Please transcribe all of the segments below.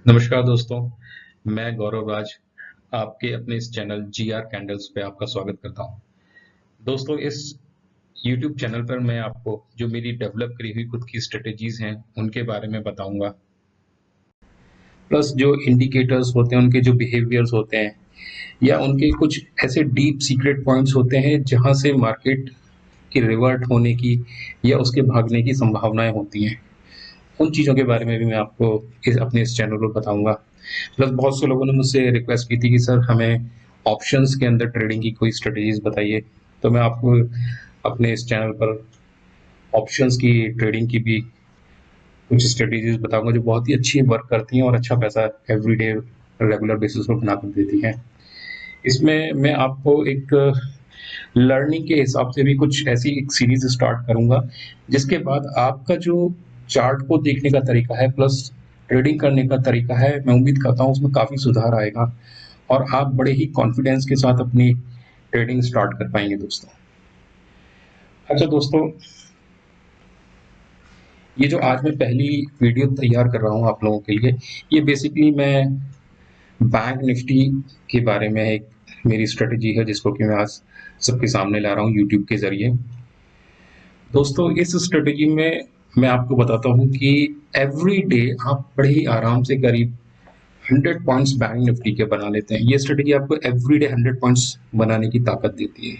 नमस्कार दोस्तों, मैं गौरव राज आपके अपने इस चैनल जीआर कैंडल्स पे आपका स्वागत करता हूँ। दोस्तों, इस यूट्यूब चैनल पर मैं आपको जो मेरी डेवलप करी हुई खुद की स्ट्रेटेजीज हैं, उनके बारे में बताऊंगा। प्लस जो इंडिकेटर्स होते हैं, उनके जो बिहेवियर्स होते हैं या उनके कुछ ऐसे डीप सीक्रेट पॉइंट्स होते हैं जहां से मार्केट की रिवर्ट होने की या उसके भागने की संभावनाएं होती हैं। उन चीज़ों के बारे में भी मैं आपको अपने इस चैनल पर बताऊंगा। प्लस बहुत से लोगों ने मुझसे रिक्वेस्ट की थी कि सर हमें ऑप्शंस के अंदर ट्रेडिंग की कोई स्ट्रेटेजीज बताइए, तो मैं आपको अपने इस चैनल पर ऑप्शंस की ट्रेडिंग की भी कुछ स्ट्रेटेजीज बताऊंगा जो बहुत ही अच्छी वर्क करती हैं और अच्छा पैसा एवरीडे रेगुलर बेसिस पर बना कर देती हैं। इसमें मैं आपको एक लर्निंग के हिसाब से भी कुछ ऐसी एक सीरीज स्टार्ट करूंगा जिसके बाद आपका जो चार्ट को देखने का तरीका है प्लस ट्रेडिंग करने का तरीका है, मैं उम्मीद करता हूँ उसमें काफ़ी सुधार आएगा और आप बड़े ही कॉन्फिडेंस के साथ अपनी ट्रेडिंग स्टार्ट कर पाएंगे दोस्तों। अच्छा दोस्तों, ये जो आज मैं पहली वीडियो तैयार कर रहा हूँ आप लोगों के लिए, ये बेसिकली मैं बैंक निफ्टी के बारे में एक मेरी स्ट्रेटजी है जिसको कि मैं आज सबके सामने ला रहा हूँ यूट्यूब के जरिए। दोस्तों, इस स्ट्रेटजी में मैं आपको बताता हूँ कि एवरी डे आप बड़े ही आराम से करीब 100 पॉइंट्स बैंक निफ्टी के बना लेते हैं। ये स्ट्रेटजी आपको एवरी डे 100 पॉइंट्स बनाने की ताकत देती है।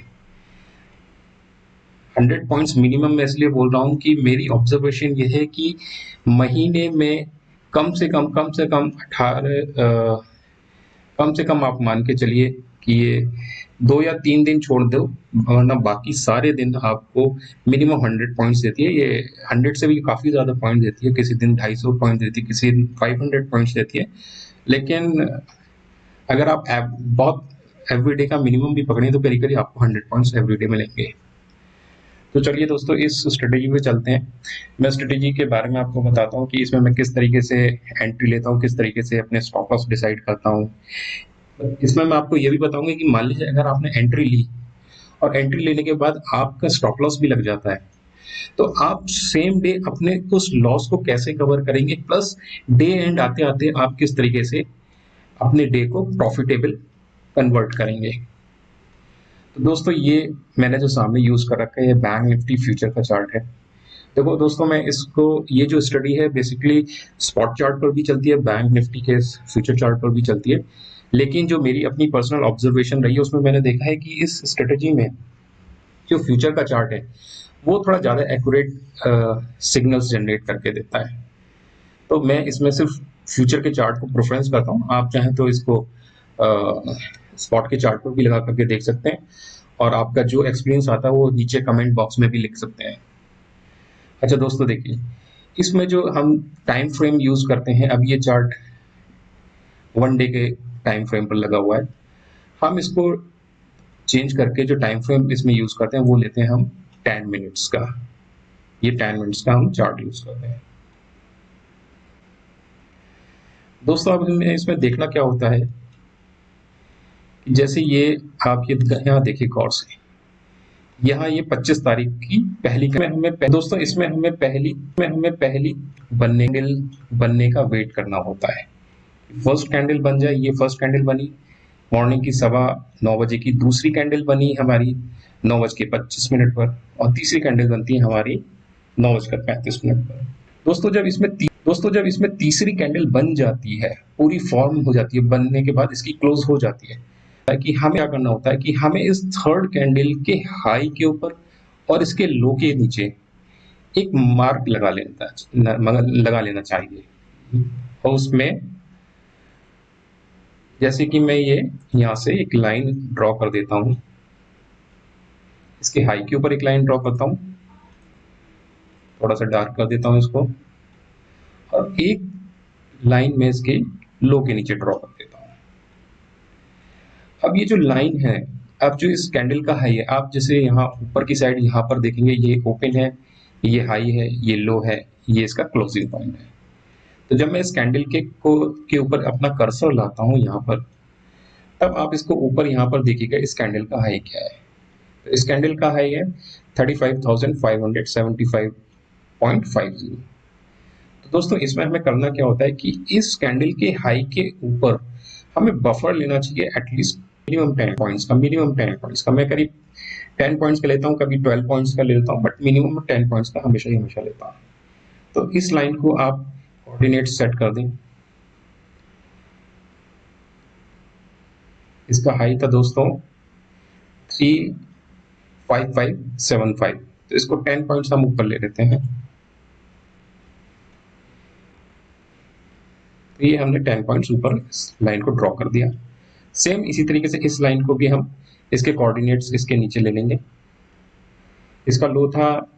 100 पॉइंट्स मिनिमम मैं इसलिए बोल रहा हूँ कि मेरी ऑब्जर्वेशन ये है कि महीने में कम से कम 18 कम से कम आप मान के चलिए कि ये 2 या 3 दिन छोड़ दो, वरना बाकी सारे दिन आपको मिनिमम 100 पॉइंट्स देती है। ये 100 से भी काफ़ी ज़्यादा पॉइंट देती है, किसी दिन 250 पॉइंट देती है, किसी दिन 500 पॉइंट्स देती है। लेकिन अगर आप बहुत एवरीडे का मिनिमम भी पकड़ें तो करीब करीब आपको 100 पॉइंट्स एवरीडे मिलेंगे। तो चलिए दोस्तों, इस स्ट्रेटेजी पे चलते हैं। मैं स्ट्रेटेजी के बारे में आपको बताता हूँ कि इसमें मैं किस तरीके से एंट्री लेता हूँ, किस तरीके से अपने स्टॉप लॉस डिसाइड करता हूँ। इसमें मैं आपको ये भी बताऊंगा कि मान लीजिए अगर आपने एंट्री ली और एंट्री लेने के बाद आपका स्टॉप लॉस भी लग जाता है, तो आप सेम डे अपने उस लॉस को कैसे कवर करेंगे, प्लस डे एंड आते आते आप किस तरीके से अपने डे को प्रॉफिटेबल कन्वर्ट करेंगे। तो दोस्तों, ये मैंने जो सामने यूज कर रखा है ये बैंक निफ्टी फ्यूचर का चार्ट है। देखो दोस्तों, मैं इसको ये जो स्टडी है बेसिकली स्पॉट चार्ट पर भी चलती है, बैंक निफ्टी के फ्यूचर चार्ट पर भी चलती है, लेकिन जो मेरी अपनी पर्सनल ऑब्जर्वेशन रही है उसमें मैंने देखा है कि इस स्ट्रेटेजी में जो फ्यूचर का चार्ट है वो थोड़ा ज़्यादा एक्यूरेट सिग्नल्स जनरेट करके देता है। तो मैं इसमें सिर्फ फ्यूचर के चार्ट को प्रेफरेंस करता हूँ। आप चाहें तो इसको स्पॉट के चार्ट पर भी लगा करके देख सकते हैं और आपका जो एक्सपीरियंस आता है वो नीचे कमेंट बॉक्स में भी लिख सकते हैं। अच्छा दोस्तों, देखिए इसमें जो हम टाइम फ्रेम यूज करते हैं, अब ये चार्ट 1 डे के टाइम फ्रेम पर लगा हुआ है। हम इसको चेंज करके जो टाइम फ्रेम इसमें यूज करते हैं वो लेते हैं हम 10 मिनट्स का। ये 10 मिनट्स का हम चार्ट यूज करते हैं। दोस्तों, अब हमें इसमें देखना क्या होता है कि जैसे ये आप ये यहाँ देखिए गौर से, यहाँ ये 25 तारीख की पहली में हमें दोस्तों इसमें हमें पहली बनने का वेट करना होता है। फर्स्ट कैंडल बन जाए, ये फर्स्ट कैंडल बनी मॉर्निंग की 9:15 बजे की, दूसरी कैंडल बनी हमारी 9:25 पर और तीसरी कैंडल बनती है हमारी 9:35 पर। दोस्तों जब इसमें तीसरी कैंडल बन जाती है, पूरी फॉर्म हो जाती है, बनने के बाद इसकी क्लोज हो जाती है, कि हमें क्या करना होता है कि हमें इस थर्ड कैंडल के हाई के ऊपर और इसके लो के नीचे एक मार्क लगा लेना चाहिए। और उसमें जैसे कि मैं ये यहाँ से एक लाइन ड्रॉ कर देता हूँ, इसके हाई के ऊपर एक लाइन ड्रॉ करता हूँ, थोड़ा सा डार्क कर देता हूँ इसको, और एक लाइन में इसके लो के नीचे ड्रॉ कर देता हूँ। अब ये जो लाइन है, अब जो इस कैंडल का हाई है, आप जैसे यहाँ ऊपर की साइड यहाँ पर देखेंगे, ये ओपन है, ये हाई है, ये लो है, ये इसका क्लोजिंग पॉइंट है। तो जब मैं इस कैंडल के ऊपर अपना कर्सर लाता हूँ यहाँ पर, तब आप इसको ऊपर यहाँ पर देखिएगा इस कैंडल का हाई क्या है। तो इस कैंडल का हाई है 35,575.50। तो दोस्तों इसमें हमें करना क्या होता है कि इस कैंडल के हाई के ऊपर हमें बफर लेना चाहिए एटलीस्ट मिनिमम 10 पॉइंट्स का, मिनिमम 10 पॉइंट्स का। मैं करीब 10 पॉइंट्स का लेता हूँ, कभी 12 पॉइंट्स का ले लेता हूँ, बट मिनिमम 10 पॉइंट्स का हमेशा ही हमेशा लेता हूँ। तो इस लाइन को आप कोऑर्डिनेट सेट कर दें। इसका हाई था दोस्तों 35575, तो इसको 10 पॉइंट्स हम ऊपर ले लेते हैं। तो ये हमने 10 पॉइंट्स ऊपर इस लाइन को ड्रॉ कर दिया। सेम इसी तरीके से इस लाइन को भी हम इसके कोऑर्डिनेट्स इसके नीचे ले लेंगे। इसका लो था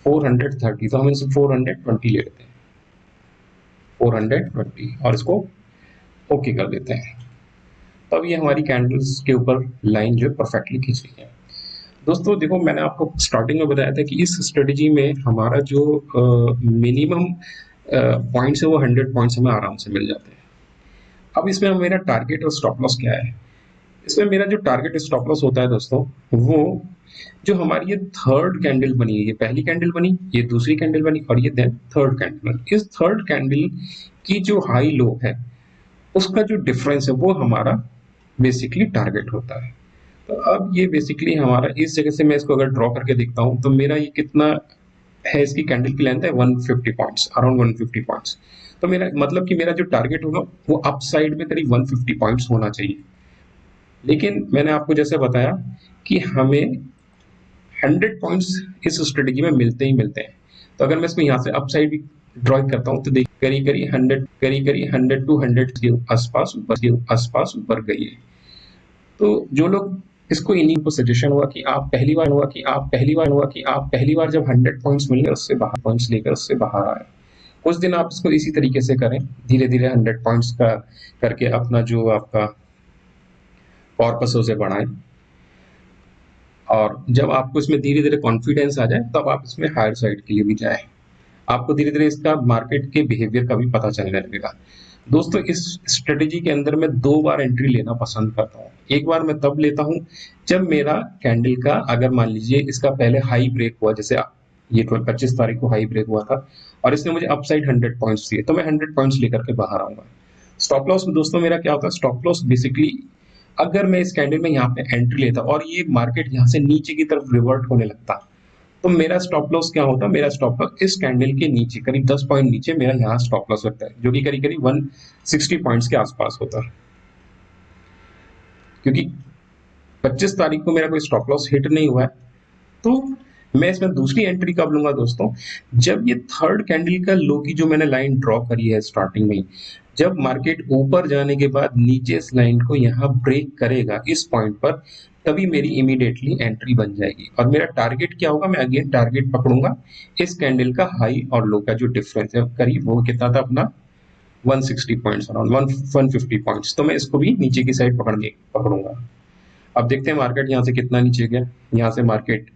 430, तो हम इसे 420 ले लेते हैं, 420, और इसको ओके कर देते हैं। तब ये हमारी कैंडल्स के ऊपर लाइन जो परफेक्टली खींच रही है। दोस्तों देखो, मैंने आपको स्टार्टिंग में बताया था कि इस स्ट्रेटेजी में हमारा जो मिनिमम पॉइंट्स है वो 100 पॉइंट्स हमें आराम से मिल जाते हैं। अब इसमें मेरा टारगेट और स्टॉप लॉस क्या है? इसमें मेरा जो टारगेट स्टॉप लॉस होता है दोस्तों, वो जो हमारी ये थर्ड कैंडल बनी है, ये पहली कैंडल बनी, ये दूसरी कैंडल बनी, और ये देन थर्ड कैंडल। इस थर्ड कैंडल की जो हाई लो है उसका जो डिफरेंस है वो हमारा बेसिकली टारगेट होता है। तो अब ये बेसिकली हमारा इस जगह से मैं इसको अगर ड्रॉ करके देखता हूँ तो मेरा ये कितना है, इसकी कैंडल की लेंथ है 150 पॉइंट्स, अराउंड 150 पॉइंट्स। तो मेरा मतलब कि मेरा जो टारगेट होगा वो अप साइड में करीब 150 पॉइंट्स होना चाहिए। लेकिन मैंने आपको जैसे बताया कि हमें 100 पॉइंट्स इस स्ट्रेटेजी में मिलते ही मिलते हैं। तो अगर मैं इसको यहाँ से अप साइड भी ड्रॉ करता हूँ तो देखिए करीब करीब 100 टू 100 के आसपास ऊपर गई है। तो जो लोग इसको, इन्हीं को सजेशन हुआ कि आप पहली बार जब 100 पॉइंट्स मिले उससे बाहर पॉइंट्स लेकर उससे बाहर आए। कुछ दिन आप इसको इसी तरीके से करें, धीरे धीरे 100 पॉइंट्स का करके अपना जो आपका कॉर्पस उसे बढ़ाएं, और जब आपको इसमें धीरे धीरे कॉन्फिडेंस आ जाए तब आप इसमें हायर साइड के लिए भी जाएं। आपको धीरे धीरे इसका मार्केट के बिहेवियर का भी पता चलने लगेगा। दोस्तों इस स्ट्रेटेजी के अंदर मैं 2 बार एंट्री लेना पसंद करता हूँ। एक बार मैं तब लेता हूँ जब मेरा कैंडल का, अगर मान लीजिए इसका पहले हाई ब्रेक हुआ, जैसे ये 25 तारीख को हाई ब्रेक हुआ था और इसने मुझे अपसाइड 100 पॉइंट्स दिए, तो मैं 100 पॉइंट्स लेकर के बाहर आऊंगा। स्टॉप लॉस में दोस्तों मेरा क्या होता है, स्टॉप लॉस बेसिकली अगर मैं इस कैंडल में यहाँ पे एंट्री लेता और ये मार्केट यहाँ से नीचे की तरफ रिवर्ट होने लगता, तो मेरा स्टॉप लॉस क्या होता, मेरा स्टॉप लॉस इस कैंडल के नीचे करीब 10 पॉइंट नीचे मेरा यहाँ स्टॉप लॉस लगता है, जो कि करीब करीब 160 पॉइंट्स के आसपास होता है। क्योंकि 25 तारीख को मेरा कोई स्टॉप लॉस हिट नहीं हुआ है, तो मैं इसमें दूसरी एंट्री कब लूंगा दोस्तों, जब ये थर्ड कैंडल का लो की जो मैंने लाइन ड्रॉ करी है स्टार्टिंग में, जब मार्केट ऊपर जाने के बाद नीचे इस लाइन को यहाँ ब्रेक करेगा इस पॉइंट पर, तभी मेरी इमीडिएटली एंट्री बन जाएगी। और मेरा टारगेट क्या होगा, मैं अगेन टारगेट पकड़ूंगा इस कैंडल का हाई और लो का जो डिफरेंस है, करीब वो कितना था अपना 160 पॉइंट्स, अराउंड 150 पॉइंट्स। तो मैं इसको भी नीचे की साइड पकड़ूंगा। अब देखते हैं मार्केट यहाँ से कितना नीचे गया। यहाँ से मार्केट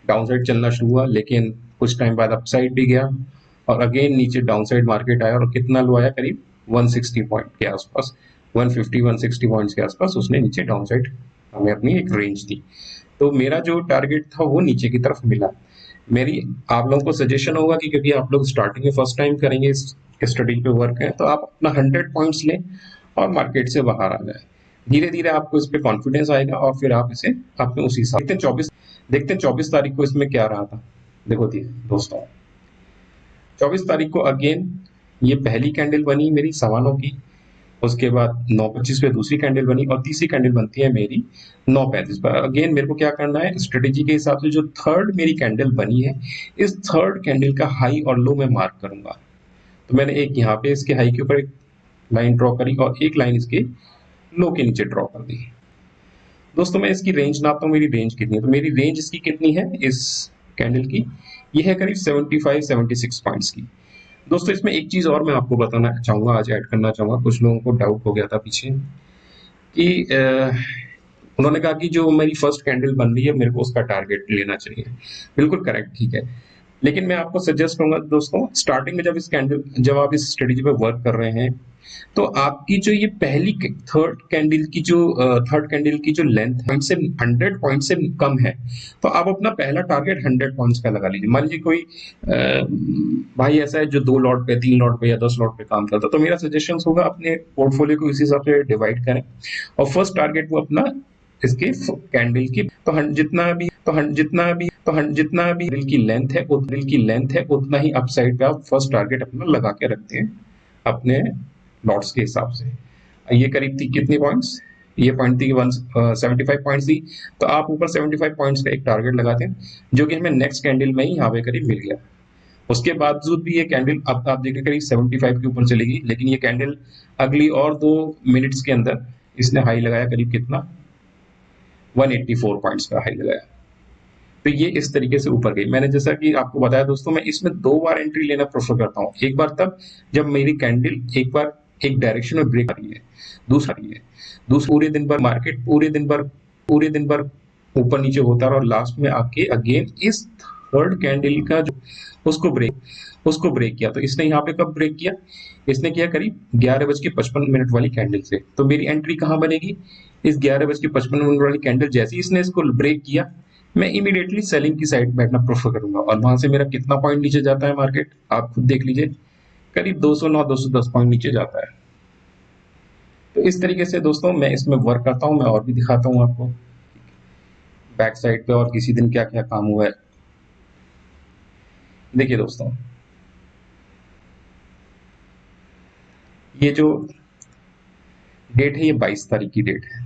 डाउन साइड चलना शुरू हुआ, लेकिन कुछ टाइम बाद अप साइड भी गया और अगेन नीचे डाउन साइड मार्केट आया, और कितना लो आया, करीब 160 पॉइंट के आसपास, 150-160 पॉइंट्स के आसपास उसने नीचे डाउन साइड हमें अपनी एक रेंज दी। तो मेरा जो टारगेट था वो नीचे की तरफ मिला। मेरी आप लोगों को सजेशन होगा कि क्योंकि आप लोग स्टार्टिंग में फर्स्ट टाइम करेंगे इस स्टडी पे वर्क है, तो आप अपना 100 पॉइंट्स लें और मार्केट से बाहर आ जाए। धीरे धीरे आपको इस पे कॉन्फिडेंस आएगा और फिर आप इसे अपने उसी हिसाब देखते हैं 24 तारीख को इसमें क्या रहा था। देखो दोस्तों 24 तारीख को अगेन ये पहली कैंडल बनी मेरी 9:15 की, उसके बाद 9:25 पे दूसरी कैंडल बनी और तीसरी कैंडल बनती है मेरी 9:35 पर। अगेन मेरे को क्या करना है, स्ट्रेटेजी के हिसाब से जो थर्ड मेरी कैंडल बनी है, इस थर्ड कैंडल का हाई और लो मैं मार्क करूंगा। तो मैंने एक यहाँ पे इसके हाई के ऊपर एक लाइन ड्रॉ करी और एक लाइन इसके लो के नीचे ड्रॉ कर दी। दोस्तों मैं इसकी रेंज नापता हूँ, मेरी रेंज कितनी है, तो मेरी रेंज इसकी कितनी है इस कैंडल की, ये है करीब 75-76 पॉइंट्स की। दोस्तों इसमें एक चीज और मैं आपको बताना चाहूंगा, आज ऐड करना चाहूंगा। कुछ लोगों को डाउट हो गया था पीछे कि उन्होंने कहा कि जो मेरी फर्स्ट कैंडल बन रही है मेरे को उसका टारगेट लेना चाहिए। बिल्कुल करेक्ट, ठीक है, लेकिन मैं आपको सजेस्ट करूंगा दोस्तों, स्टार्टिंग में जब आप इस स्ट्रेटेजी पे वर्क कर रहे हैं, तो आपकी जो ये पहली थर्ड कैंडल की जो लेंथ पॉइंट से 100 पॉइंट से कम है, तो आप अपना पहला टारगेट 100 पॉइंट्स का लगा लीजिए। मान लीजिए कोई भाई ऐसा है जो 2 लॉट पे, 3 लॉट पे या 10 लॉट पे काम करता है, तो मेरा सजेशन होगा अपने पोर्टफोलियो को इस हिसाब से डिवाइड करें और फर्स्ट टारगेट वो अपना इसके कैंडल की, जितना भी दिल की लेंथ है उतना ही अपसाइड पे आप फर्स्ट टारगेट अपना लगा के रखते हैं अपने लॉट्स के हिसाब से। ये करीब थी कितनी पॉइंट्स, ये पॉइंट थी 175 पॉइंट्स थी, तो आप ऊपर 75 पॉइंट्स का एक टारगेट लगाते हैं, जो कि हमें नेक्स्ट कैंडल में ही यहाँ पे करीब मिल गया। उसके बावजूद भी ये कैंडल अब आप देखिए करीब 75 के ऊपर चलेगी, लेकिन ये कैंडल अगली और 2 मिनट्स के अंदर इसने हाई लगाया करीब कितना, 184 पॉइंट्स का हाई लगाया। तो ये इस तरीके से ऊपर गई। मैंने जैसा कि आपको बताया दोस्तों, मैं इसमें 2 बार एंट्री लेना प्रेफर करता हूँ। एक बार तब जब मेरी कैंडल एक बार एक डायरेक्शन में ब्रेक आ रही है, दूसरा पूरे दिन भर ऊपर नीचे होता रहा और लास्ट में आके अगेन इस थर्ड कैंडल का जो उसको ब्रेक किया। तो इसने यहाँ पे कब ब्रेक किया, इसने किया करीब 11:55 वाली कैंडल से। तो मेरी एंट्री कहाँ बनेगी, इस 11:55 वाली कैंडल जैसे ही इसने इसको ब्रेक किया, मैं इमीडिएटली सेलिंग की साइड बैठना प्रेफर करूंगा। और वहां से मेरा कितना पॉइंट नीचे जाता है मार्केट, आप खुद देख लीजिए, करीब 209 210 पॉइंट नीचे जाता है। तो इस तरीके से दोस्तों मैं इसमें वर्क करता हूं। मैं और भी दिखाता हूं आपको बैक साइड पे और किसी दिन क्या क्या काम हुआ है। देखिए दोस्तों, ये जो डेट है ये 22 तारीख की डेट है।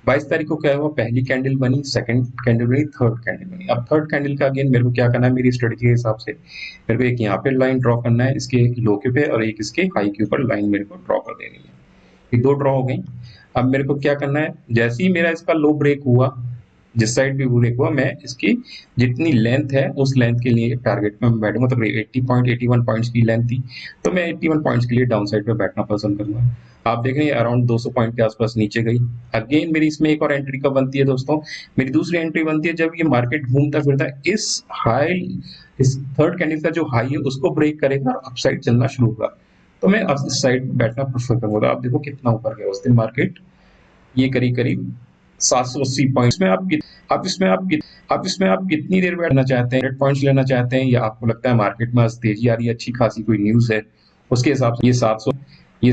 22 तारीख को क्या हुआ, पहली कैंडल बनी, सेकंड कैंडल बनी, थर्ड कैंडल बनी। अब थर्ड कैंडल का अगेन मेरे को क्या करना है, मेरी स्ट्रेटजी के हिसाब से मेरे को एक यहाँ पे लाइन ड्रॉ करना है इसके लो के पे, और एक इसके हाई के ऊपर लाइन मेरे को ड्रॉ कर देनी है। ये 2 ड्रॉ हो गई। अब मेरे को क्या करना है, जैसे ही मेरा इसका लो ब्रेक हुआ, जिस साइड भी ब्रेक हुआ, मैं इसकी जितनी लेंथ है उस लेंथ के लिए टारगेट में बैठूंगा। तो 81 पॉइंट्स की लेंथ थी, तो मैं 81 पॉइंट्स के लिए डाउन साइड पे बैठना पसंद करूंगा। आप देख रहे हैं अराउंड 200 पॉइंट के आसपास नीचे गई। अगेन मेरी इसमें एक और एंट्री कब बनती है दोस्तों, मेरी दूसरी एंट्री बनती है जब ये मार्केट घूमता फिरता इस थर्ड कैंडल का जो हाई है उसको ब्रेक करेगा और अपसाइड चलना शुरू होगा, तो मैं इस साइड बैठना प्रेफर करूंगा। आप देखो कितना ऊपर गया उस दिन मार्केट, ये करीब 780 पॉइंट्स में आप इसमें आप कितनी देर बैठना चाहते हैं, 100 पॉइंट्स लेना चाहते हैं, या आपको लगता है मार्केट में आज तेजी आ रही है, अच्छी खासी कोई न्यूज है, उसके हिसाब से ये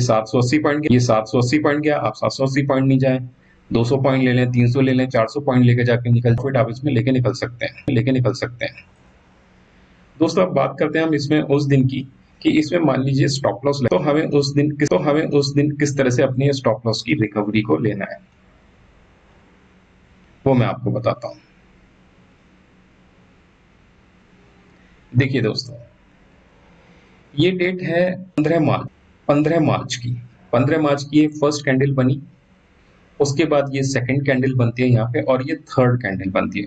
780 पॉइंट गया, आप 780 पॉइंट नहीं जाए, 200 पॉइंट ले लें, 300 ले लें, 400 पॉइंट लेके जाके प्रॉफिट आप इसमें लेके निकल सकते हैं। दोस्तों अब बात करते हैं हम इसमें उस दिन की, कि इसमें मान लीजिए स्टॉप लॉस, तो हमें उस दिन किस तरह से अपनी स्टॉप लॉस की रिकवरी को लेना है, वो मैं आपको बताता हूं। देखिए दोस्तों, ये डेट है 15 मार्च की। 15 मार्च की ये फर्स्ट कैंडल बनी, उसके बाद ये सेकंड कैंडल बनती है यहाँ पे, और ये थर्ड कैंडल बनती है।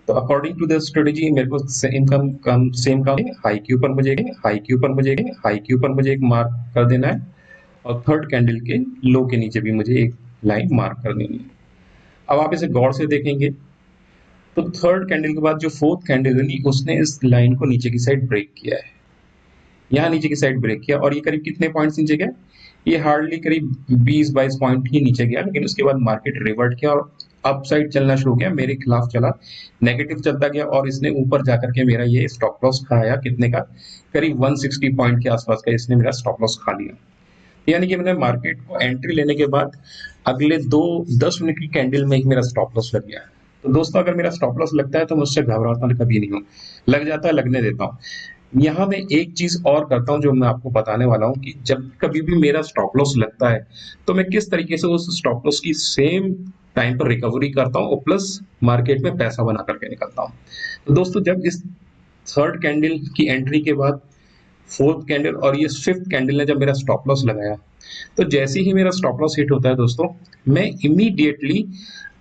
तो अकॉर्डिंग टू द स्ट्रेटेजी मेरे को सेम काम हाई के ऊपर मुझे एक मार्क कर देना है, और थर्ड कैंडल के लो के नीचे भी मुझे एक लाइन मार्क कर देनी है। अब आप इसे गौर से देखेंगे तो थर्ड कैंडल के बाद जो फोर्थ कैंडल बनी उसने इस लाइन को नीचे की साइड ब्रेक किया है, यहाँ नीचे की साइड ब्रेक किया, और ये करीब कितने पॉइंट्स नीचे गया, ये हार्डली करीब 20-22 पॉइंट ही नीचे गया। लेकिन उसके बाद मार्केट रिवर्ट किया और अप साइड चलना शुरू किया, मेरे खिलाफ चला, नेगेटिव चलता गया, और इसने ऊपर जाकर के मेरा ये स्टॉप लॉस खाया, कितने का, करीब 160 पॉइंट के आसपास का इसने मेरा स्टॉप लॉस खा लिया। यानी कि मैंने मार्केट को एंट्री लेने के बाद अगले 10 मिनट की कैंडल में ही मेरा स्टॉप लॉस लग गया। तो दोस्तों अगर मेरा स्टॉप लॉस लगता है तो मुझसे घबराता कभी नहीं हूँ, लग जाता है, लगने देता हूँ। यहाँ मैं एक चीज और करता हूँ जो मैं आपको बताने वाला हूँ, कि जब कभी भी मेरा स्टॉप लॉस लगता है तो मैं किस तरीके से उस स्टॉप लॉस की सेम टाइम पर रिकवरी करता हूँ और प्लस मार्केट में पैसा बना करके निकलता हूँ। तो दोस्तों जब इस थर्ड कैंडल की एंट्री के बाद फोर्थ कैंडल और ये फिफ्थ कैंडल ने जब मेरा स्टॉप लॉस लगाया, तो जैसे ही मेरा स्टॉप लॉस हिट होता है दोस्तों, मैं इमीडिएटली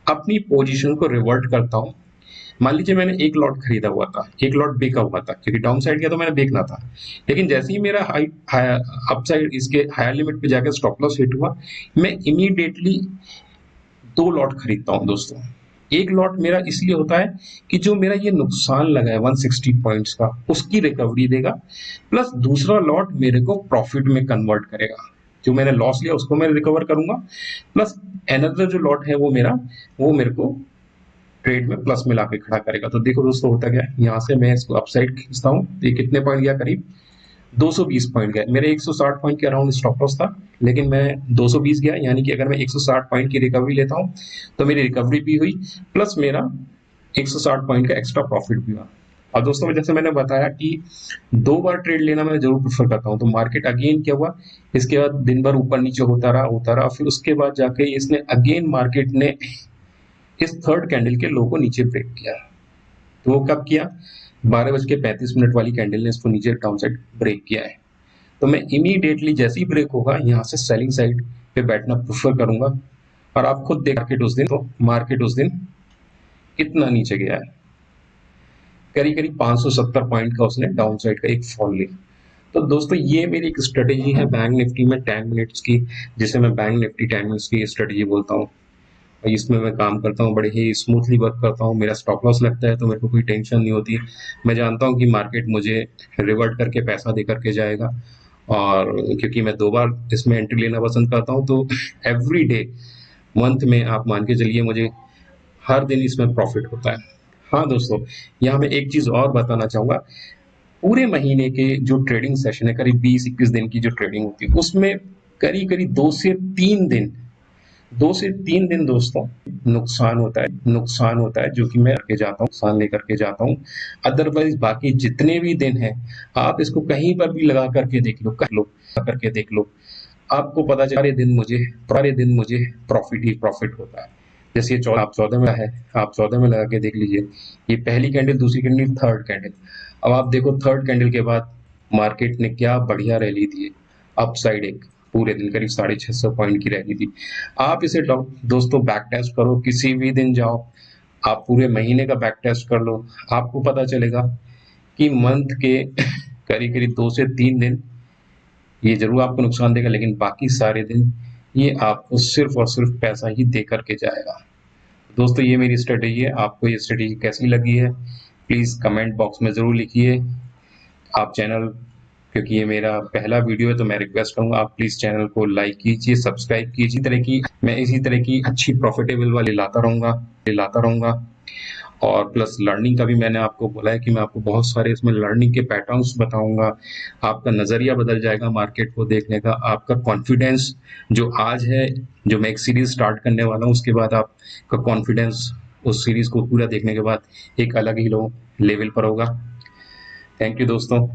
अपनी पोजीशन को रिवर्ट करता हूँ। मान लीजिए मैंने एक लॉट खरीदा हुआ था, एक लॉट बेचा हुआ था, क्योंकि डाउन साइड गया तो मैंने बेचना था, लेकिन जैसे ही मेरा अप साइड इसके हायर लिमिट पे जाकर स्टॉप लॉस हिट हुआ, मैं इमीडिएटली 2 लॉट खरीदता हूँ दोस्तों, एक लॉट मेरा इसलिए होता है कि जो मेरा ये नुकसान लगा है 160 पॉइंट्स का, उसकी रिकवरी देगा, प्लस दूसरा लॉट मेरे को प्रॉफिट में कन्वर्ट करेगा। जो मैंने लॉस लिया उसको मैं रिकवर करूंगा, प्लस अनदर जो लॉट है वो मेरे को ट्रेड में प्लस में लाके खड़ा करेगा। तो देखो दोस्तों होता क्या है, यहाँ से मैं इसको अपसाइड खींचता हूँ, ये कितने पॉइंट गया, करीब 220 पॉइंट गया। मेरे 160 पॉइंट के अराउंड स्टॉप लॉस था, लेकिन मैं 220 गया, यानी कि अगर मैं 160 पॉइंट की रिकवरी लेता हूँ तो मेरी रिकवरी भी हुई, प्लस मेरा 160 पॉइंट का एक्स्ट्रा प्रॉफिट भी हुआ। और दोस्तों जैसे मैंने बताया कि 2 बार ट्रेड लेना मैं जरूर प्रेफर करता हूँ। तो मार्केट अगेन क्या हुआ, इसके बाद दिन भर ऊपर नीचे होता रहा, फिर उसके बाद जाके इसने अगेन मार्केट ने इस थर्ड कैंडल के लो को नीचे ब्रेक किया। तो वो कब किया, 12:35 वाली कैंडल ने इसको नीचे डाउन साइड ब्रेक किया है। तो मैं इमीडिएटली जैसे ही ब्रेक होगा यहाँ से सेलिंग साइड पे बैठना प्रेफर करूंगा। और आप खुद देख, मार्केट उस दिन कितना नीचे गया है, करीब करीब 570 पॉइंट का उसने डाउन साइड का एक फॉल लिया। तो दोस्तों ये मेरी एक स्ट्रेटेजी है बैंक निफ्टी में 10 मिनट्स की, जिसे मैं बैंक निफ्टी 10 मिनट्स की स्ट्रेटेजी बोलता हूँ। इसमें मैं काम करता हूँ, बड़े ही स्मूथली वर्क करता हूँ। मेरा स्टॉप लॉस लगता है तो मेरे को कोई टेंशन नहीं होती। मैं जानता हूँ कि मार्केट मुझे रिवर्ट करके पैसा दे करके जाएगा, और क्योंकि मैं 2 बार इसमें एंट्री लेना पसंद करता हूँ, तो एवरी डे मंथ में आप मान के चलिए मुझे हर दिन इसमें प्रॉफिट होता है। हाँ दोस्तों, यहाँ मैं एक चीज और बताना चाहूंगा, पूरे महीने के जो ट्रेडिंग सेशन है, करीब 20-21 दिन की जो ट्रेडिंग होती है, उसमें करीब करीब 2 से 3 दिन दोस्तों नुकसान होता है, जो कि मैं करके जाता हूँ, नुकसान लेकर के जाता हूँ। अदरवाइज बाकी जितने भी दिन हैं, आप इसको कहीं पर भी लगा करके देख लो, आपको पता चले सारे दिन मुझे प्रॉफिट ही प्रॉफिट होता है। जैसे ये 14 में है, आप 14 में लगा के देख लीजिए, ये पहली कैंडल, दूसरी कैंडल, थर्ड कैंडल। अब आप देखो थर्ड कैंडल के बाद मार्केट ने क्या बढ़िया रैली दी है, अपसाइड एक पूरे दिन करीब 650 पॉइंट की रैली थी। आप इसे दोस्तों बैक टेस्ट करो, किसी भी दिन जाओ, आप पूरे महीने का बैक टेस्ट कर लो, आपको पता चलेगा कि मंथ के करीब करीब 2 से 3 दिन ये जरूर आपको नुकसान देगा, लेकिन बाकी सारे दिन ये आपको सिर्फ और सिर्फ पैसा ही दे करके जाएगा। दोस्तों ये मेरी स्ट्रेटेजी है, आपको ये स्ट्रेटेजी कैसी लगी है प्लीज कमेंट बॉक्स में जरूर लिखिए। आप चैनल, क्योंकि ये मेरा पहला वीडियो है तो मैं रिक्वेस्ट करूंगा आप प्लीज चैनल को लाइक कीजिए, सब्सक्राइब कीजिए। मैं इसी तरह की अच्छी प्रॉफिटेबल वाली लाता रहूंगा। और प्लस लर्निंग का भी मैंने आपको बोला है कि मैं आपको बहुत सारे इसमें लर्निंग के पैटर्न्स बताऊंगा। आपका नजरिया बदल जाएगा मार्केट को देखने का, आपका कॉन्फिडेंस जो आज है, जो मैं एक सीरीज स्टार्ट करने वाला हूँ, उसके बाद आपका कॉन्फिडेंस उस सीरीज को पूरा देखने के बाद एक अलग ही लेवल पर होगा। थैंक यू दोस्तों।